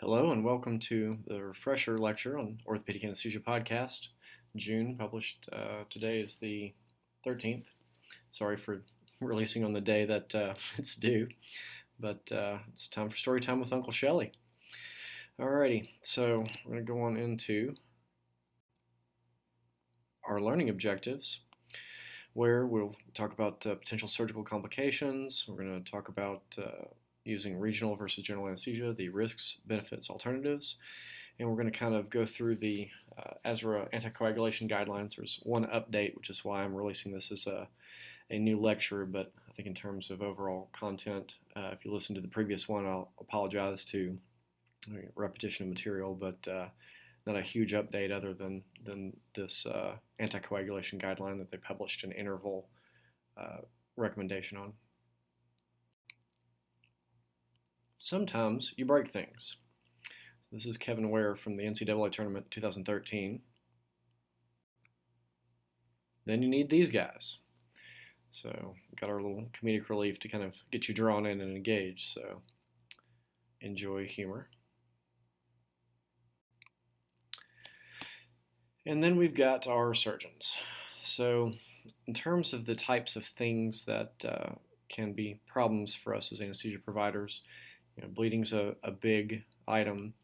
Hello and welcome to the refresher lecture on Orthopedic Anesthesia podcast. June published today is the 13th. Sorry for releasing on the day that it's due, but it's time for story time with Uncle Shelley. Alrighty, so we're going to go on into our learning objectives, where we'll talk about potential surgical complications. We're going to talk about using regional versus general anesthesia, the risks, benefits, alternatives, and we're going to kind of go through the Azor anticoagulation guidelines. There's one update, which is why I'm releasing this as a new lecture, but I think in terms of overall content, if you listen to the previous one, I'll apologize to repetition of material, but not a huge update other than this anticoagulation guideline that they published an interval recommendation on. Sometimes you break things. This is Kevin Ware from the NCAA tournament 2013. Then you need these guys. So got our little comedic relief to kind of get you drawn in and engaged. So enjoy humor. And then we've got our surgeons. So in terms of the types of things that can be problems for us as anesthesia providers, bleeding's a big item.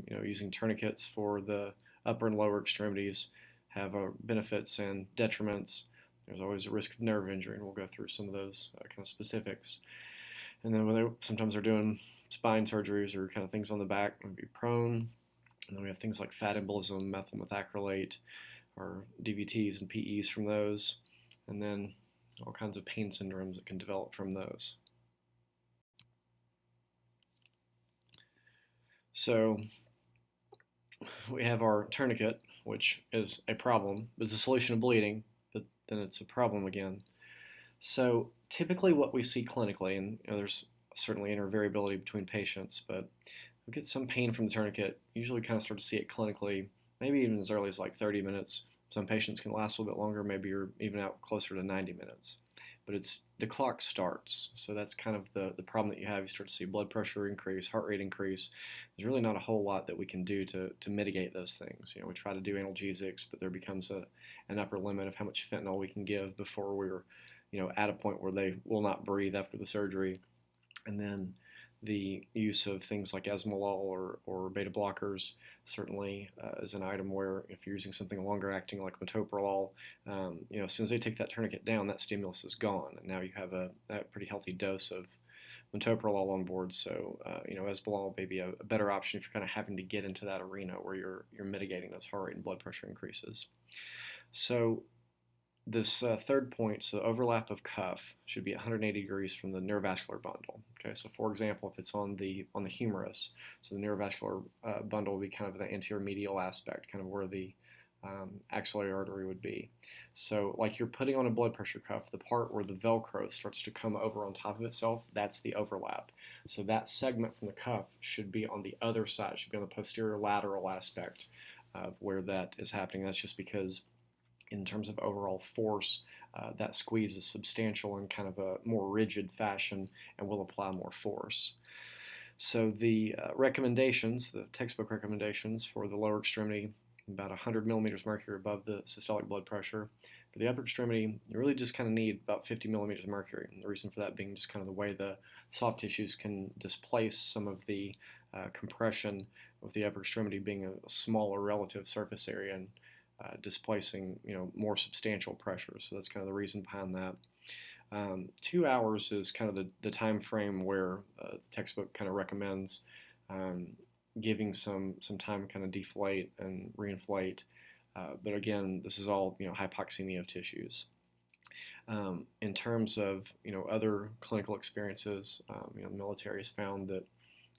Using tourniquets for the upper and lower extremities have benefits and detriments. There's always a risk of nerve injury, and we'll go through some of those kind of specifics. And then sometimes they're doing spine surgeries or kind of things on the back, maybe prone. And then we have things like fat embolism, methyl methacrylate, or DVTs and PEs from those, and then all kinds of pain syndromes that can develop from those. So we have our tourniquet, which is a problem. It's a solution of bleeding, but then it's a problem again. So typically what we see clinically, and there's certainly intervariability between patients, but we get some pain from the tourniquet. Usually we kind of start to see it clinically, maybe even as early as like 30 minutes. Some patients can last a little bit longer, maybe you're even out closer to 90 minutes. But the clock starts, so that's kind of the problem that you have. You start to see blood pressure increase, heart rate increase. There's really not a whole lot that we can do to mitigate those things. We try to do analgesics, but there becomes an upper limit of how much fentanyl we can give before we're at a point where they will not breathe after the surgery. And then the use of things like esmolol or beta blockers certainly is an item where if you're using something longer acting like metoprolol, as soon as they take that tourniquet down, that stimulus is gone, and now you have a pretty healthy dose of metoprolol on board. So esmolol may be a better option if you're kind of having to get into that arena where you're mitigating those heart rate and blood pressure increases. So this third point, so overlap of cuff should be 180 degrees from the neurovascular bundle. Okay, so for example, if it's on the humerus, so the neurovascular bundle will be kind of the anterior medial aspect, kind of where the axillary artery would be. So like you're putting on a blood pressure cuff, the part where the Velcro starts to come over on top of itself, that's the overlap. So that segment from the cuff should be on the other side, it should be on the posterior lateral aspect of where that is happening. That's just because in terms of overall force, that squeeze is substantial in kind of a more rigid fashion and will apply more force. So the recommendations, the textbook recommendations for the lower extremity, about 100 millimeters mercury above the systolic blood pressure. For the upper extremity, you really just kind of need about 50 millimeters of mercury. And the reason for that being just kind of the way the soft tissues can displace some of the compression of the upper extremity being a smaller relative surface area and displacing more substantial pressure. So that's kind of the reason behind that. 2 hours is kind of the time frame where the textbook kind of recommends giving some time to kind of deflate and reinflate. But again, this is all hypoxemia of tissues. In terms of other clinical experiences, the military has found that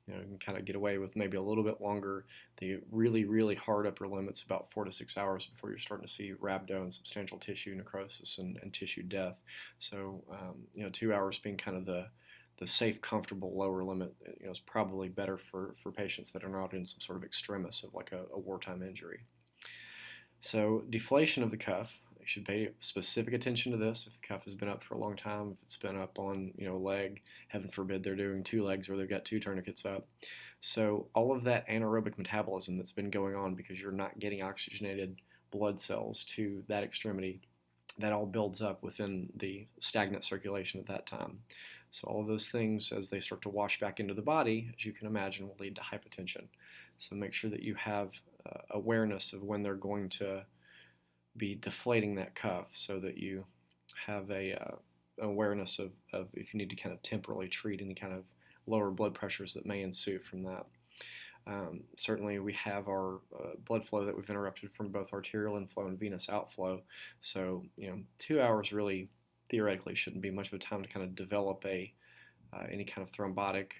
you can kind of get away with maybe a little bit longer. The really, really hard upper limit's about 4 to 6 hours before you're starting to see rhabdo and substantial tissue necrosis and tissue death. So, 2 hours being kind of the safe, comfortable lower limit, is probably better for patients that are not in some sort of extremis of like a wartime injury. So, deflation of the cuff should pay specific attention to this if the cuff has been up for a long time, if it's been up on a leg, heaven forbid they're doing two legs or they've got two tourniquets up. So all of that anaerobic metabolism that's been going on because you're not getting oxygenated blood cells to that extremity, that all builds up within the stagnant circulation at that time. So all of those things, as they start to wash back into the body, as you can imagine, will lead to hypotension. So make sure that you have awareness of when they're going to be deflating that cuff, so that you have a awareness of if you need to kind of temporarily treat any kind of lower blood pressures that may ensue from that. Certainly we have our blood flow that we've interrupted from both arterial inflow and venous outflow. So 2 hours really theoretically shouldn't be much of a time to kind of develop any kind of thrombotic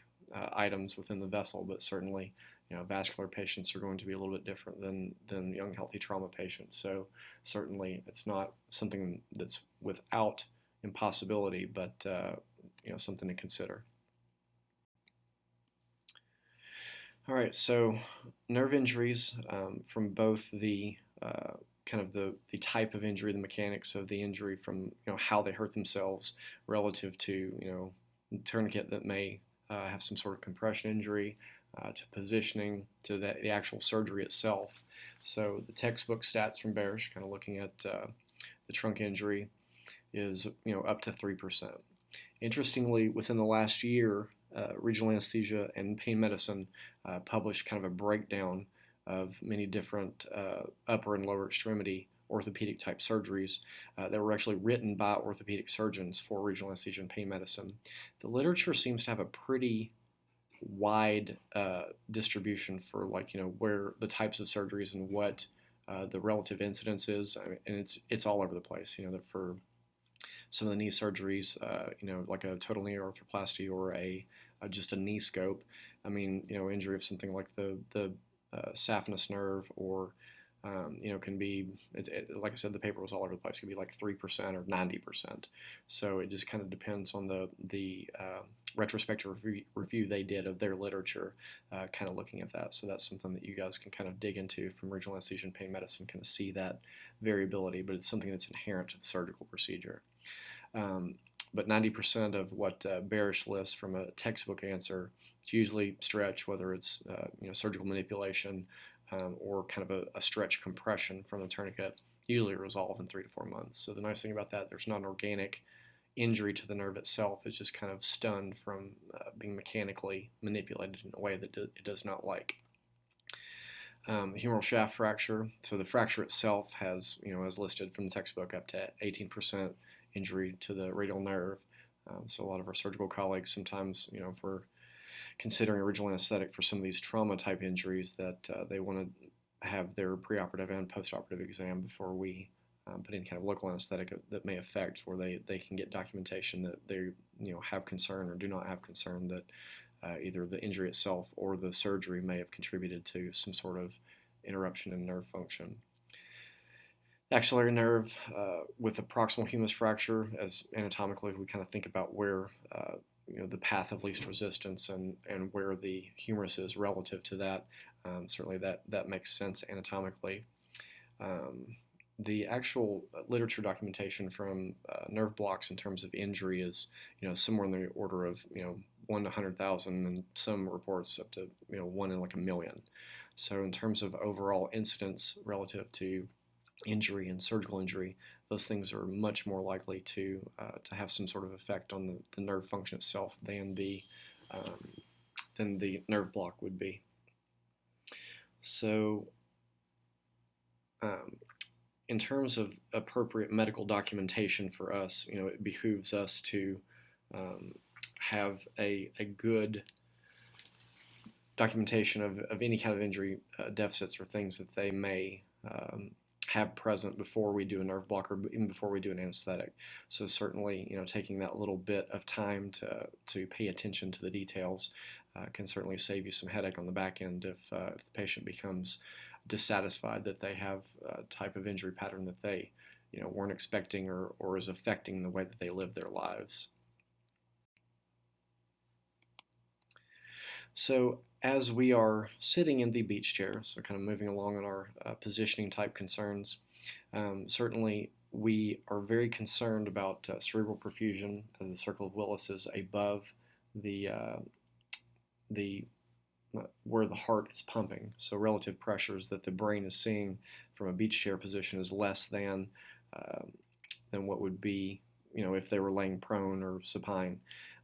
items within the vessel, but certainly vascular patients are going to be a little bit different than young healthy trauma patients. So certainly it's not something that's without impossibility, but something to consider. All right, so nerve injuries from both the kind of the type of injury, the mechanics of the injury, from how they hurt themselves relative to the tourniquet that may have some sort of compression injury, to positioning, to the actual surgery itself. So the textbook stats from Barish, kind of looking at the trunk injury, is up to 3%. Interestingly, within the last year, Regional Anesthesia and Pain Medicine published kind of a breakdown of many different upper and lower extremity orthopedic type surgeries that were actually written by orthopedic surgeons for Regional Anesthesia and Pain Medicine. The literature seems to have a pretty wide distribution for where the types of surgeries and what the relative incidence is. And it's all over the place. For some of the knee surgeries, like a total knee arthroplasty or just a knee scope. Injury of something like the saphenous nerve, or can be, like I said, the paper was all over the place. It could be like 3% or 90%. So it just kind of depends on the retrospective review they did of their literature, kind of looking at that. So that's something that you guys can kind of dig into from Regional Anesthesia and Pain Medicine, kind of see that variability, but it's something that's inherent to the surgical procedure. But 90% of what Barish lists from a textbook answer, it's usually stretch, whether it's surgical manipulation or kind of a stretch compression from the tourniquet, usually resolve in 3 to 4 months. So the nice thing about that, there's not an organic injury to the nerve itself. It's just kind of stunned from being mechanically manipulated in a way that it does not like. Humeral shaft fracture. So the fracture itself has, as listed from the textbook, up to 18% injury to the radial nerve. So a lot of our surgical colleagues sometimes, if we're considering original anesthetic for some of these trauma type injuries, that they want to have their preoperative and postoperative exam before we put in kind of local anesthetic that may affect, where they can get documentation that they have concern or do not have concern that either the injury itself or the surgery may have contributed to some sort of interruption in nerve function. Axillary nerve with a proximal humerus fracture, as anatomically we kind of think about where the path of least resistance and where the humerus is relative to that. Certainly that makes sense anatomically. The actual literature documentation from nerve blocks in terms of injury is somewhere in the order of 1 to 100,000, and some reports up to 1 in like a million. So in terms of overall incidence relative to injury and surgical injury, those things are much more likely to have some sort of effect on the nerve function itself than the nerve block would be. So in terms of appropriate medical documentation for us, it behooves us to have a good documentation of any kind of injury deficits or things that they may have present before we do a nerve block, or even before we do an anesthetic. So certainly, taking that little bit of time to pay attention to the details can certainly save you some headache on the back end if the patient becomes dissatisfied that they have a type of injury pattern that they weren't expecting or is affecting the way that they live their lives. So as we are sitting in the beach chair, so kind of moving along on our positioning type concerns, certainly we are very concerned about cerebral perfusion, as the circle of Willis is above the the where the heart is pumping. So relative pressures that the brain is seeing from a beach chair position is less uh, than what would be, if they were laying prone or supine.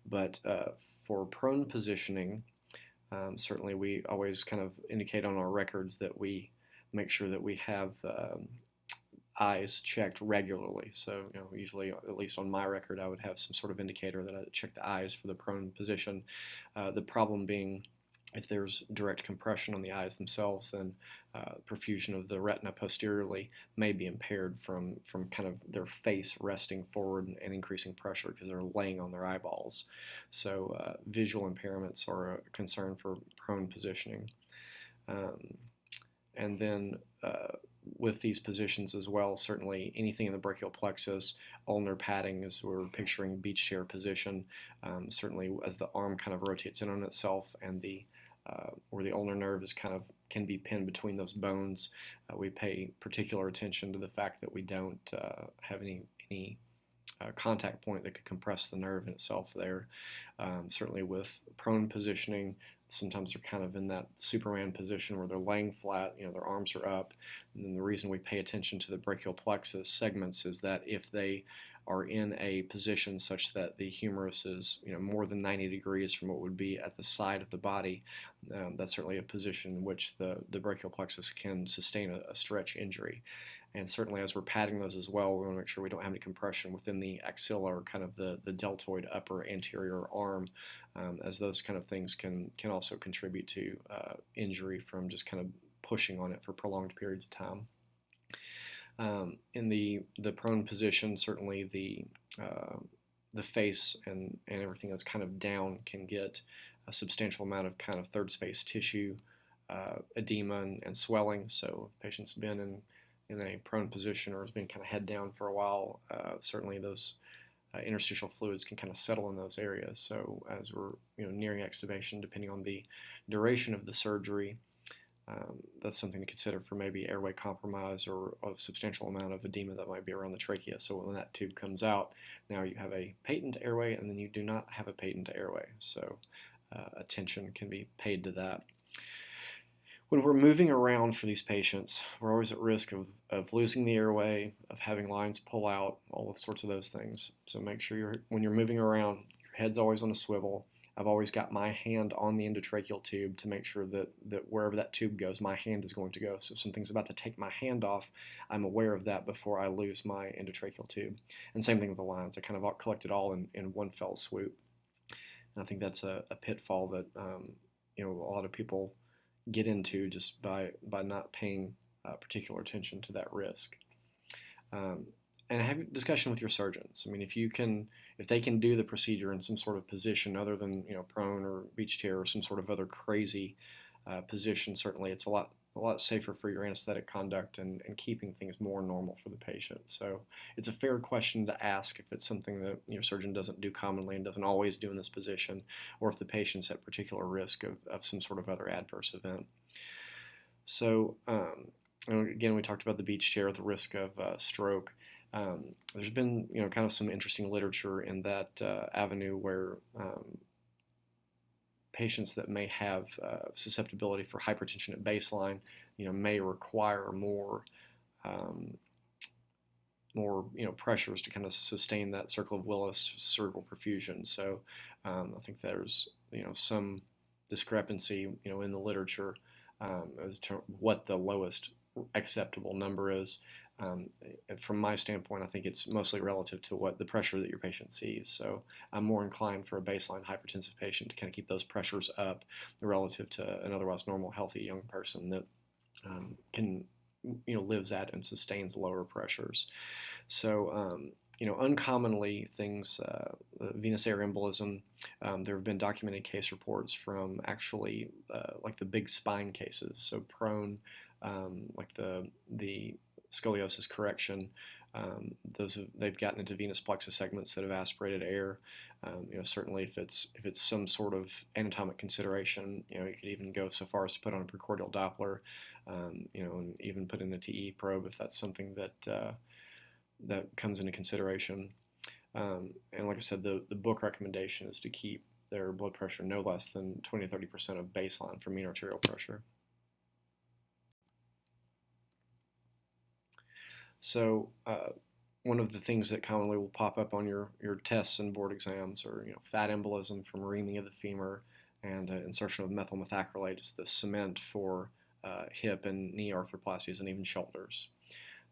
But for prone positioning, certainly we always kind of indicate on our records that we make sure that we have eyes checked regularly. So, usually, at least on my record, I would have some sort of indicator that I check the eyes for the prone position. The problem being, if there's direct compression on the eyes themselves, then perfusion of the retina posteriorly may be impaired from kind of their face resting forward and increasing pressure because they're laying on their eyeballs. So visual impairments are a concern for prone positioning. And then with these positions as well, certainly anything in the brachial plexus, ulnar padding, as we're picturing beach chair position, certainly as the arm kind of rotates in on itself and where the ulnar nerve is can be pinned between those bones, we pay particular attention to the fact that we don't have any contact point that could compress the nerve in itself there. Certainly with prone positioning, sometimes they're kind of in that Superman position where they're laying flat, their arms are up. And then the reason we pay attention to the brachial plexus segments is that if they are in a position such that the humerus is more than 90 degrees from what would be at the side of the body, that's certainly a position in which the brachial plexus can sustain a stretch injury. And certainly as we're padding those as well, we want to make sure we don't have any compression within the axilla or kind of the deltoid upper anterior arm, as those kind of things can also contribute to injury from just kind of pushing on it for prolonged periods of time. In the prone position, certainly the face and everything that's kind of down can get a substantial amount of kind of third space tissue, edema and swelling. So if the patient's been in a prone position or has been kind of head down for a while, certainly those interstitial fluids can kind of settle in those areas. So as we're nearing extubation, depending on the duration of the surgery, that's something to consider for maybe airway compromise or a substantial amount of edema that might be around the trachea. So when that tube comes out, now you have a patent airway and then you do not have a patent airway. So attention can be paid to that. When we're moving around for these patients, we're always at risk of losing the airway, of having lines pull out, all sorts of those things. So make sure when you're moving around, your head's always on a swivel. I've always got my hand on the endotracheal tube to make sure that wherever that tube goes, my hand is going to go. So if something's about to take my hand off, I'm aware of that before I lose my endotracheal tube. And same thing with the lines. I kind of collect it all in one fell swoop. And I think that's a pitfall that a lot of people get into just by not paying particular attention to that risk. And have a discussion with your surgeons. I mean, if they can do the procedure in some sort of position other than prone or beach chair or some sort of other crazy position, certainly it's a lot safer for your anesthetic conduct and keeping things more normal for the patient. So it's a fair question to ask if it's something that your surgeon doesn't do commonly and doesn't always do in this position, or if the patient's at particular risk of some sort of other adverse event. So again, we talked about the beach chair, the risk of stroke. There's been kind of some interesting literature in that avenue where patients that may have susceptibility for hypertension at baseline, may require more pressures to kind of sustain that circle of Willis cerebral perfusion. So I think there's some discrepancy in the literature as to what the lowest acceptable number is. From my standpoint, I think it's mostly relative to what the pressure that your patient sees. So I'm more inclined for a baseline hypertensive patient to kind of keep those pressures up relative to an otherwise normal, healthy young person that can, lives at and sustains lower pressures. So, uncommonly things, venous air embolism, there have been documented case reports from actually like the big spine cases. So prone, like the scoliosis correction, they've gotten into venous plexus segments that have aspirated air. Certainly if it's some sort of anatomic consideration, you could even go so far as to put on a precordial Doppler, and even put in a TE probe if that's something that that comes into consideration. And like I said, the book recommendation is to keep their blood pressure no less than 20 to 30% of baseline for mean arterial pressure. So one of the things that commonly will pop up on your tests and board exams are fat embolism from reaming of the femur and insertion of methyl methacrylate is the cement for hip and knee arthroplasties and even shoulders.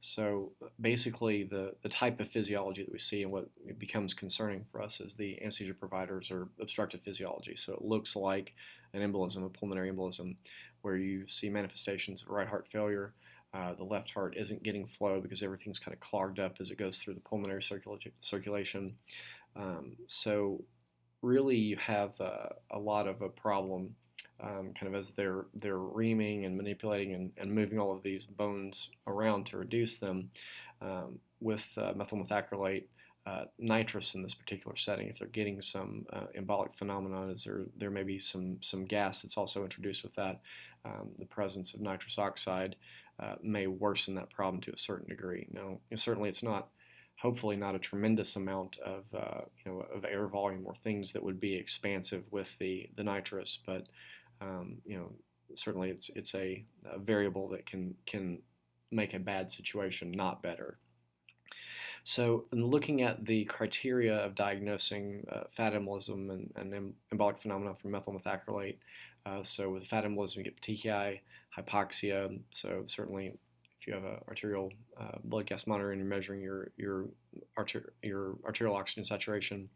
So basically the type of physiology that we see and what becomes concerning for us as the anesthesia providers are obstructive physiology. So it looks like an embolism, a pulmonary embolism, where you see manifestations of right heart failure. The left heart isn't getting flow because everything's kind of clogged up as it goes through the pulmonary circulation. So really you have a lot of a problem kind of as they're reaming and manipulating and moving all of these bones around to reduce them with methyl methacrylate, nitrous in this particular setting. If they're getting some embolic phenomenon, is there may be some gas that's also introduced with that. The presence of nitrous oxide may worsen that problem to a certain degree. Now, certainly it's not. Hopefully not a tremendous amount of of air volume or things that would be expansive with the nitrous, but certainly it's a variable that can make a bad situation not better. So in looking at the criteria of diagnosing fat embolism and embolic phenomena from methyl methacrylate, so with fat embolism you get petechiae, hypoxia, so certainly if you have an arterial blood gas monitor and you're measuring your arterial oxygen saturation,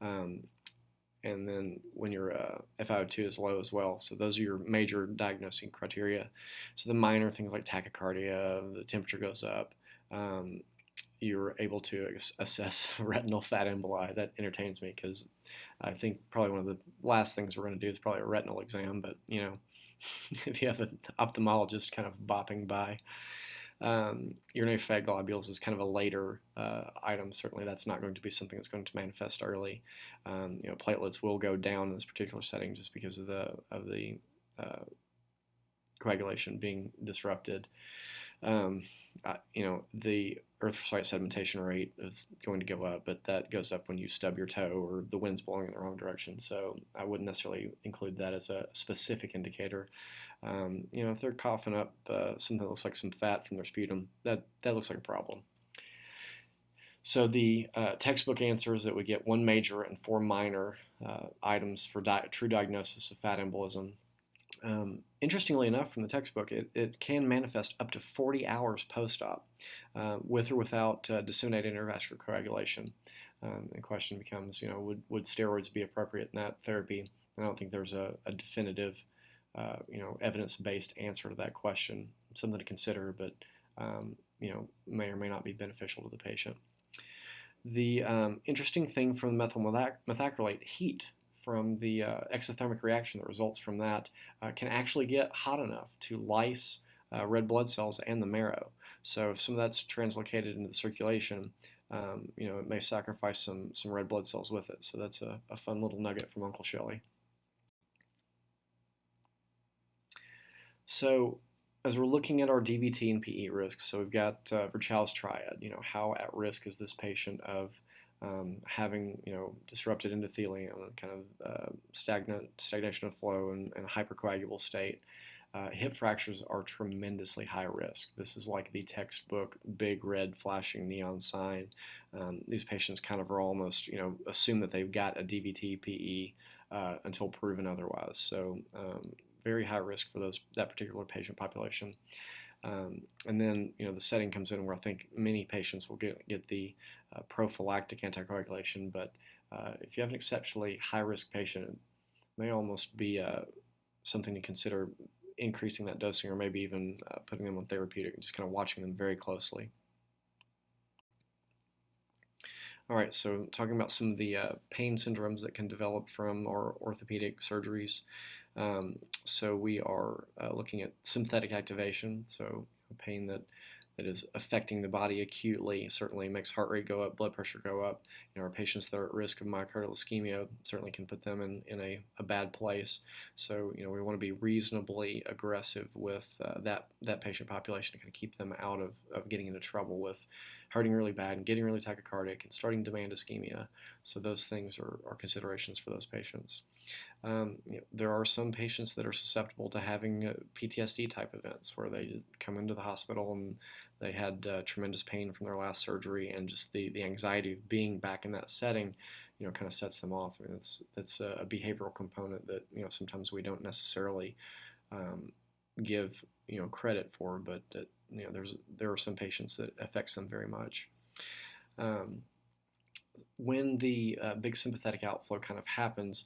and then when your FiO2 is low as well. So those are your major diagnosing criteria. So the minor things like tachycardia, the temperature goes up, you're able to assess retinal fat emboli. That entertains me because I think probably one of the last things we're going to do is probably a retinal exam, but if you have an ophthalmologist kind of bopping by. Urinary fat globules is kind of a later item. Certainly that's not going to be something that's going to manifest early. Platelets will go down in this particular setting just because of the coagulation being disrupted. The erythrocyte sedimentation rate is going to go up, but that goes up when you stub your toe or the wind's blowing in the wrong direction. So I wouldn't necessarily include that as a specific indicator. If they're coughing up something that looks like some fat from their sputum, that looks like a problem. So the textbook answer is that we get 1 major and 4 minor items for true diagnosis of fat embolism. Interestingly enough, from the textbook, it can manifest up to 40 hours post-op with or without disseminated intravascular coagulation. The question becomes, would steroids be appropriate in that therapy? And I don't think there's a definitive, evidence-based answer to that question. Something to consider, but may or may not be beneficial to the patient. The interesting thing from the methyl methacrylate, heat from the exothermic reaction that results from that can actually get hot enough to lyse red blood cells and the marrow. So if some of that's translocated into the circulation, it may sacrifice some red blood cells with it. So that's a fun little nugget from Uncle Shelley. So as we're looking at our DVT and PE risks, so we've got Virchows triad. How at risk is this patient of having disrupted endothelium and kind of stagnation of flow and a hypercoagulable state? Hip fractures are tremendously high risk. This is like the textbook big red flashing neon sign. These patients kind of are almost assume that they've got a DVT PE until proven otherwise. So very high risk for that particular patient population. And then the setting comes in where I think many patients will get the prophylactic anticoagulation, but if you have an exceptionally high risk patient, it may almost be something to consider increasing that dosing or maybe even putting them on therapeutic and just kind of watching them very closely. All right, so talking about some of the pain syndromes that can develop from our orthopedic surgeries. So we are looking at sympathetic activation, so pain that is affecting the body acutely certainly makes heart rate go up, blood pressure go up. Our patients that are at risk of myocardial ischemia certainly can put them in a bad place. So we want to be reasonably aggressive with that patient population to kind of keep them out of getting into trouble with hurting really bad and getting really tachycardic and starting demand ischemia. So those things are considerations for those patients. There are some patients that are susceptible to having PTSD type events where they come into the hospital and they had tremendous pain from their last surgery, and just the anxiety of being back in that setting, kind of sets them off. I mean, it's a behavioral component that sometimes we don't necessarily give credit for, but that, there are some patients that affects them very much. When the big sympathetic outflow kind of happens,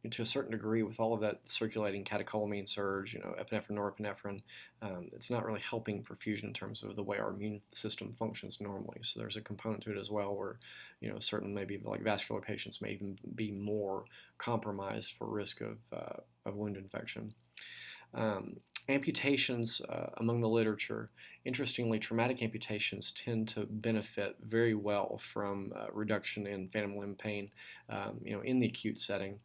to a certain degree, with all of that circulating catecholamine surge, epinephrine, norepinephrine, it's not really helping perfusion in terms of the way our immune system functions normally. So there's a component to it as well where, certain maybe like vascular patients may even be more compromised for risk of wound infection. Amputations among the literature, interestingly, traumatic amputations tend to benefit very well from reduction in phantom limb pain, in the acute setting.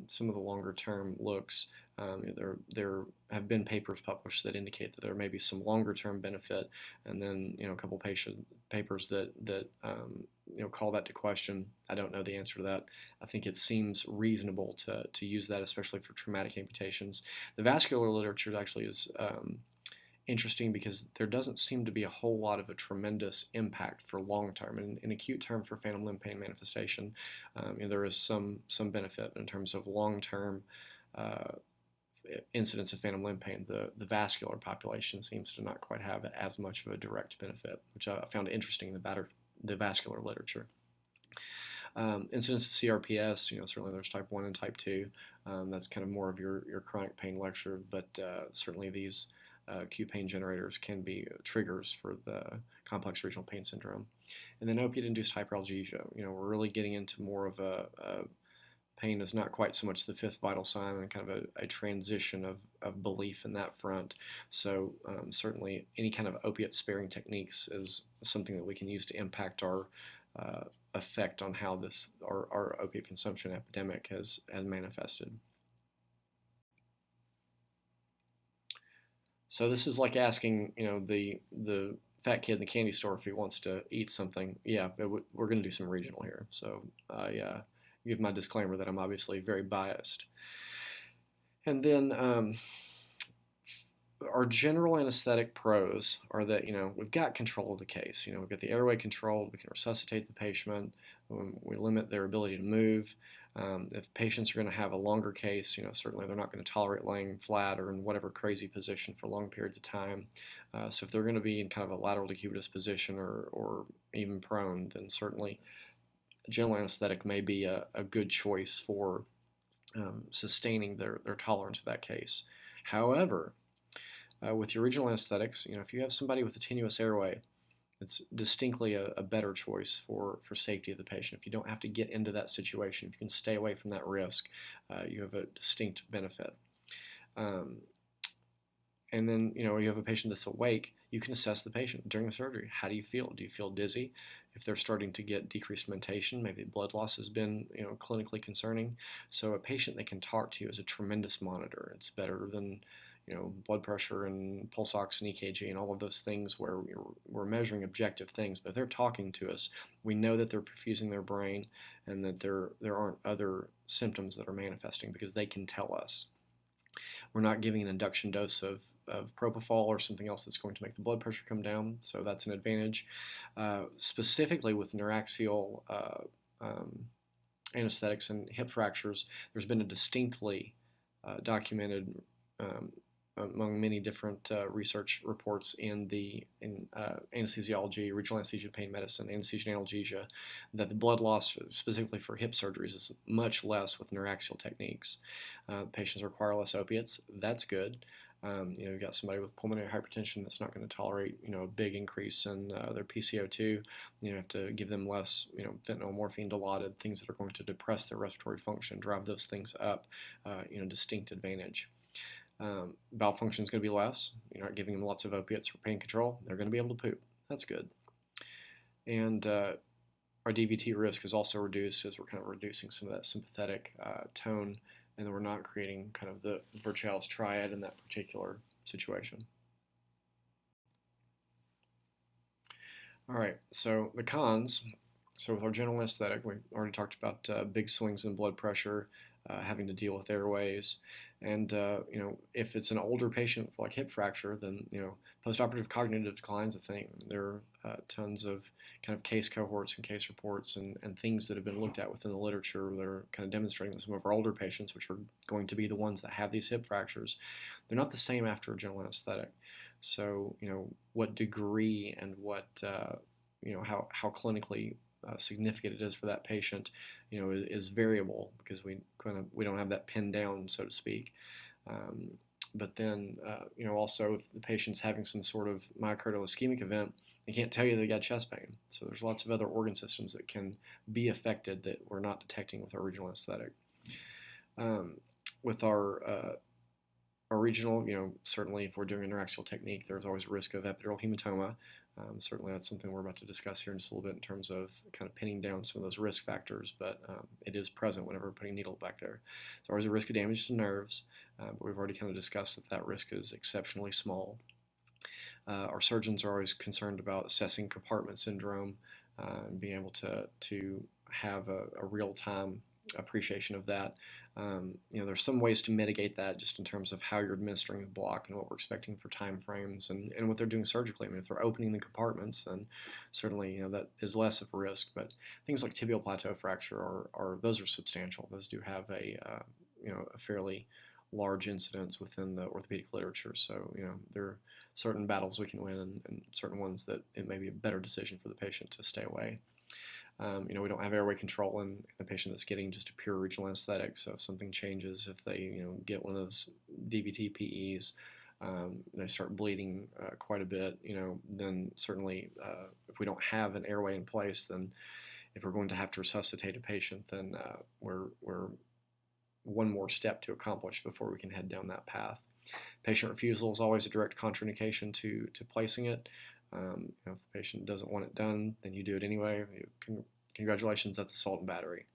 Some of the longer-term looks, there have been papers published that indicate that there may be some longer-term benefit, and then a couple papers that call that to question. I don't know the answer to that. I think it seems reasonable to use that, especially for traumatic amputations. The vascular literature actually is interesting because there doesn't seem to be a whole lot of a tremendous impact for long term. In acute term for phantom limb pain manifestation, there is some benefit in terms of long term incidence of phantom limb pain. The vascular population seems to not quite have as much of a direct benefit, which I found interesting in the vascular literature. Incidence of CRPS, certainly there's type 1 and type 2. That's kind of more of your chronic pain lecture, but certainly these acute pain generators can be triggers for the complex regional pain syndrome. And then opiate-induced hyperalgesia. We're really getting into more of a pain is not quite so much the fifth vital sign, and kind of a transition of belief in that front. So certainly any kind of opiate-sparing techniques is something that we can use to impact our effect on how our opiate consumption epidemic has manifested. So this is like asking, the fat kid in the candy store if he wants to eat something. Yeah, we're going to do some regional here. So I give my disclaimer that I'm obviously very biased. And then our general anesthetic pros are that, we've got control of the case. We've got the airway controlled. We can resuscitate the patient. We limit their ability to move. If patients are going to have a longer case, certainly they're not going to tolerate laying flat or in whatever crazy position for long periods of time. So if they're going to be in kind of a lateral decubitus position or even prone, then certainly general anesthetic may be a good choice for sustaining their tolerance of that case. However, with your regional anesthetics, if you have somebody with a tenuous airway, it's distinctly a better choice for safety of the patient. If you don't have to get into that situation, if you can stay away from that risk, you have a distinct benefit. And then, you have a patient that's awake, you can assess the patient during the surgery. How do you feel? Do you feel dizzy? If they're starting to get decreased mentation, maybe blood loss has been, clinically concerning. So a patient they can talk to is a tremendous monitor. It's better than blood pressure and pulse ox and EKG and all of those things where we're measuring objective things. But if they're talking to us, we know that they're perfusing their brain and that there aren't other symptoms that are manifesting because they can tell us. We're not giving an induction dose of propofol or something else that's going to make the blood pressure come down, so that's an advantage. Specifically with neuraxial anesthetics and hip fractures, there's been a distinctly documented among many different research reports in anesthesiology, regional anesthesia, pain medicine, anesthesia and analgesia, that the blood loss specifically for hip surgeries is much less with neuraxial techniques. Patients require less opiates. That's good. You've got somebody with pulmonary hypertension that's not going to tolerate, a big increase in their PCO2. You have to give them less, fentanyl, morphine, Dilaudid, things that are going to depress their respiratory function, drive those things up, distinct advantage. Bowel function is going to be less. You're not giving them lots of opiates for pain control. They're going to be able to poop. That's good. And our DVT risk is also reduced as we're kind of reducing some of that sympathetic tone, and then we're not creating kind of the Virchows triad in that particular situation. All right, so the cons. So with our general anesthetic, we already talked about big swings in blood pressure, having to deal with airways, and if it's an older patient with like hip fracture, then postoperative cognitive decline is a thing. There are tons of kind of case cohorts and case reports and things that have been looked at within the literature that are kind of demonstrating that some of our older patients, which are going to be the ones that have these hip fractures, they're not the same after a general anesthetic. So what degree and what how clinically significant it is for that patient, is variable because we don't have that pinned down, so to speak. Um, but then, also if the patient's having some sort of myocardial ischemic event, they can't tell you they got chest pain. So there's lots of other organ systems that can be affected that we're not detecting with our regional anesthetic. With our regional, certainly if we're doing a neuraxial technique, there's always a risk of epidural hematoma. Certainly that's something we're about to discuss here in just a little bit in terms of kind of pinning down some of those risk factors, but it is present whenever we're putting a needle back there. There's always a risk of damage to nerves, but we've already kind of discussed that risk is exceptionally small. Our surgeons are always concerned about assessing compartment syndrome and being able to have a real-time appreciation of that. There's some ways to mitigate that just in terms of how you're administering the block and what we're expecting for time frames and what they're doing surgically. I mean, if they're opening the compartments, then certainly that is less of a risk. But things like tibial plateau fracture are those are substantial. Those do have a fairly large incidence within the orthopedic literature. So there are certain battles we can win and certain ones that it may be a better decision for the patient to stay away. We don't have airway control in a patient that's getting just a pure regional anesthetic. So if something changes, if they get one of those DVT PEs, they start bleeding quite a bit, then certainly if we don't have an airway in place, then if we're going to have to resuscitate a patient, then we're one more step to accomplish before we can head down that path. Patient refusal is always a direct contraindication to placing it. If the patient doesn't want it done, then you do it anyway. Congratulations, that's assault and battery.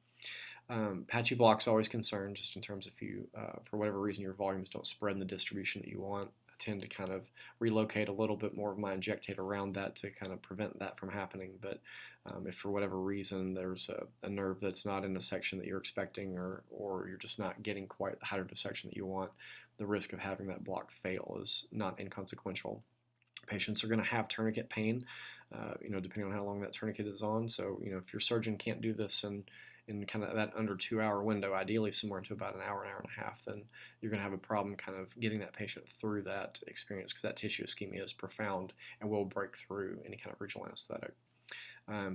Patchy block's always concerned, just in terms of if you, for whatever reason, your volumes don't spread in the distribution that you want. I tend to kind of relocate a little bit more of my injectate around that to kind of prevent that from happening. But if for whatever reason there's a nerve that's not in the section that you're expecting, or you're just not getting quite the hydrodissection section that you want, the risk of having that block fail is not inconsequential. Patients are going to have tourniquet pain, depending on how long that tourniquet is on. So, if your surgeon can't do this in kind of that under 2-hour window, ideally somewhere into about an hour and a half, then you're going to have a problem kind of getting that patient through that experience because that tissue ischemia is profound and will break through any kind of regional anesthetic.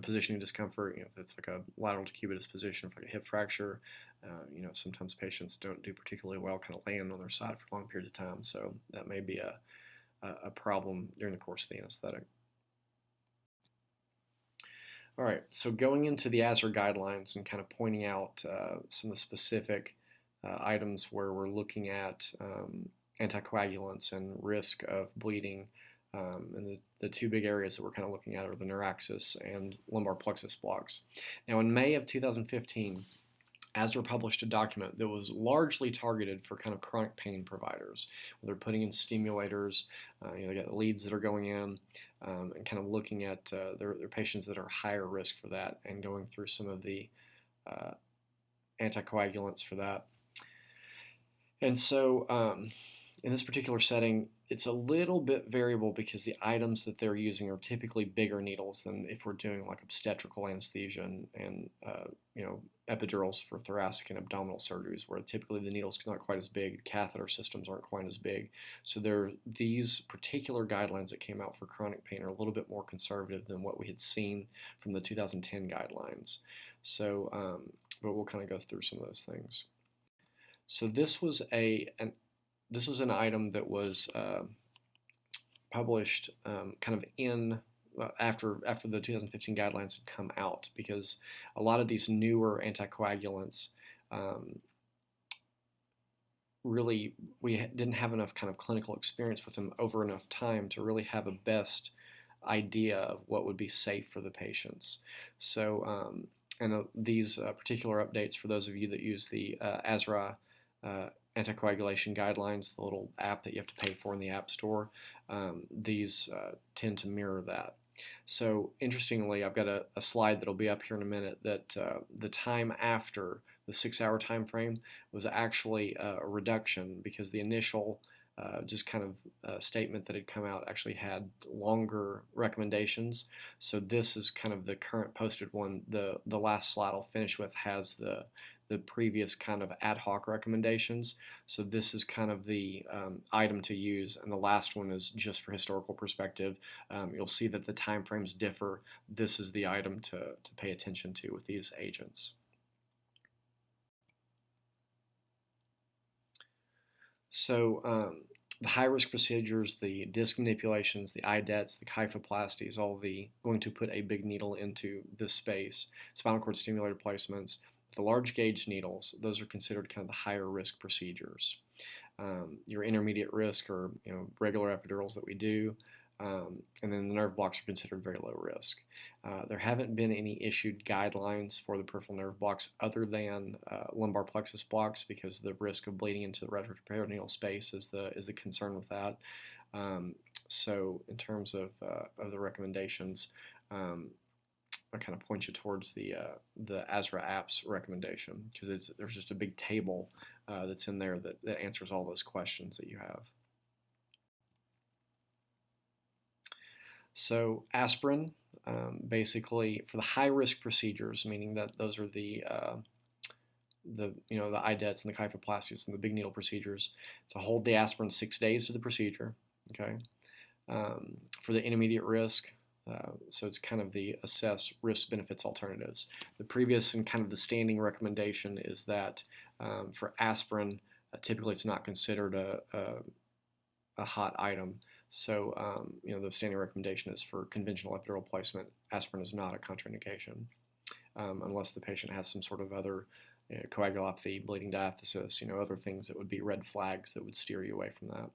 Positioning discomfort, if it's like a lateral decubitus position for like a hip fracture, sometimes patients don't do particularly well kind of laying on their side for long periods of time. So that may be a problem during the course of the anesthetic. All right, so going into the Azor Guidelines and kind of pointing out some of the specific items where we're looking at anticoagulants and risk of bleeding, and the two big areas that we're kind of looking at are the neuraxis and lumbar plexus blocks. Now, in May of 2015, Azor published a document that was largely targeted for kind of chronic pain providers. They're putting in stimulators, they got leads that are going in, and kind of looking at their patients that are higher risk for that and going through some of the anticoagulants for that. And so in this particular setting, it's a little bit variable because the items that they're using are typically bigger needles than if we're doing like obstetrical anesthesia and epidurals for thoracic and abdominal surgeries, where typically the needle's not quite as big, the catheter systems aren't quite as big. So these particular guidelines that came out for chronic pain are a little bit more conservative than what we had seen from the 2010 guidelines. So, but we'll kind of go through some of those things. So this was an item that was published kind of in after the 2015 guidelines had come out, because a lot of these newer anticoagulants really we didn't have enough kind of clinical experience with them over enough time to really have a best idea of what would be safe for the patients. So these particular updates, for those of you that use the Azor anticoagulation guidelines, the little app that you have to pay for in the App Store, these tend to mirror that. So interestingly, I've got a slide that'll be up here in a minute that the time after the 6-hour time frame was actually a reduction because the initial just kind of statement that had come out actually had longer recommendations. So this is kind of the current posted one. The last slide I'll finish with has the previous kind of ad hoc recommendations. So this is kind of the item to use, and the last one is just for historical perspective. You'll see that the time frames differ. This is the item to pay attention to with these agents. So the high-risk procedures, the disc manipulations, the IDETs, the kyphoplasties, all going to put a big needle into this space. Spinal cord stimulator placements, the large gauge needles, those are considered kind of the higher risk procedures. Your intermediate risk are regular epidurals that we do, and then the nerve blocks are considered very low risk. There haven't been any issued guidelines for the peripheral nerve blocks other than lumbar plexus blocks because the risk of bleeding into the retroperitoneal space is the concern with that. So in terms of the recommendations, I kind of point you towards the Azor apps recommendation because there's just a big table that's in there that answers all those questions that you have. So aspirin, basically for the high-risk procedures, meaning that those are the IDETs and the kyphoplasties and the big needle procedures, to hold the aspirin 6 days to the procedure. Okay. For the intermediate risk, so it's kind of the assess risk benefits alternatives. The previous and kind of the standing recommendation is that for aspirin, typically it's not considered a hot item. So, the standing recommendation is for conventional epidural placement. Aspirin is not a contraindication unless the patient has some sort of other coagulopathy, bleeding diathesis, other things that would be red flags that would steer you away from that.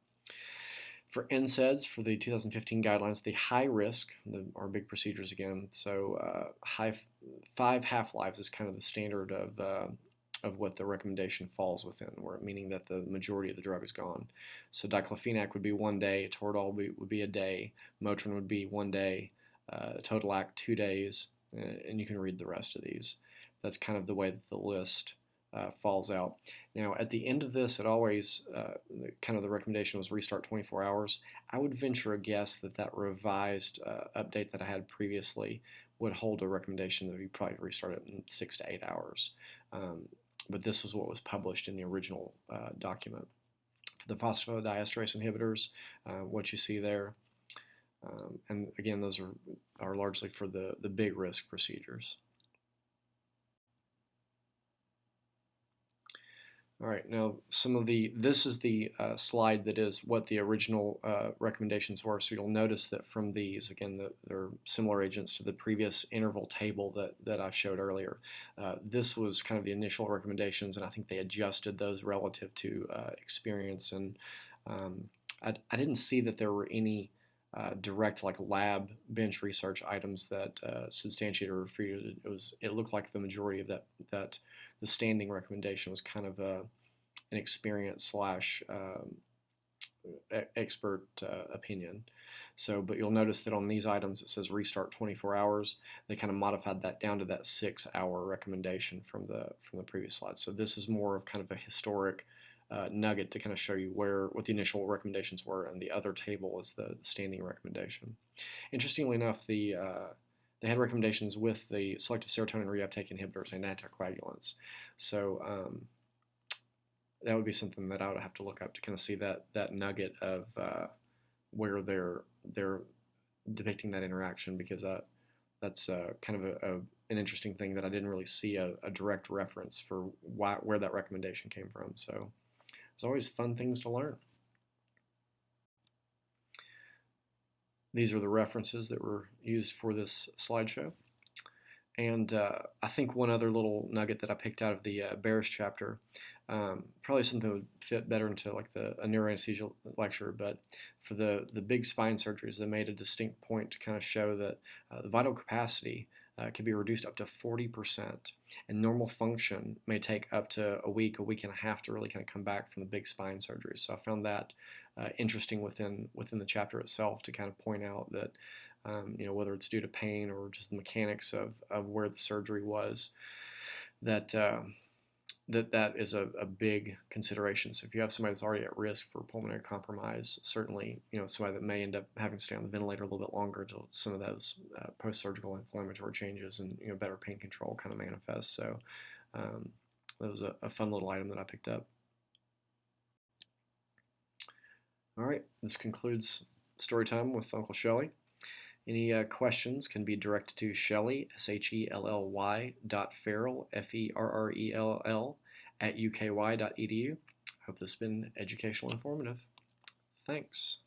For NSAIDs, for the 2015 guidelines, the high risk, our big procedures again, so 5 half-lives is kind of the standard of what the recommendation falls within, meaning that the majority of the drug is gone. So diclofenac would be 1 day, Toradol would be a day, Motrin would be 1 day, Totalac 2 days, and you can read the rest of these. That's kind of the way that the list falls out. Now, at the end of this, it always, kind of the recommendation was restart 24 hours. I would venture a guess that revised update that I had previously would hold a recommendation that you probably restart it in 6 to 8 hours. But this was what was published in the original document. For the phosphodiesterase inhibitors, what you see there, and again, those are largely for the big risk procedures. All right, now this is the slide that is what the original recommendations were. So you'll notice that from these, again, they're similar agents to the previous interval table that I showed earlier. This was kind of the initial recommendations, and I think they adjusted those relative to experience. And I didn't see that there were any direct lab bench research items that substantiated or refuted. It looked like the majority of that the standing recommendation was kind of an experience / expert opinion. So, but you'll notice that on these items it says restart 24 hours. They kind of modified that down to that 6-hour recommendation from the previous slide. So this is more of kind of a historic nugget to kind of show you what the initial recommendations were, and the other table is the standing recommendation. Interestingly enough, they had recommendations with the selective serotonin reuptake inhibitors and anticoagulants. So that would be something that I would have to look up to kind of see that nugget of where they're depicting that interaction, because that's kind of an interesting thing that I didn't really see a direct reference for where that recommendation came from. So there's always fun things to learn. These are the references that were used for this slideshow. And I think one other little nugget that I picked out of the Bearish chapter, probably something that would fit better into a neuroanesthesia lecture, but for the big spine surgeries, they made a distinct point to kind of show that the vital capacity can be reduced up to 40%, and normal function may take up to a week and a half to really kind of come back from the big spine surgeries. So I found that interesting within the chapter itself to kind of point out that whether it's due to pain or just the mechanics of where the surgery was, that that is a big consideration. So if you have somebody that's already at risk for pulmonary compromise, certainly, somebody that may end up having to stay on the ventilator a little bit longer until some of those post-surgical inflammatory changes and, better pain control kind of manifest. So that was a fun little item that I picked up. All right, this concludes story time with Uncle Shelley. Any questions can be directed to Shelley, Shelley, .Ferrell, Ferrell, at uky.edu. Hope this has been educational and informative. Thanks.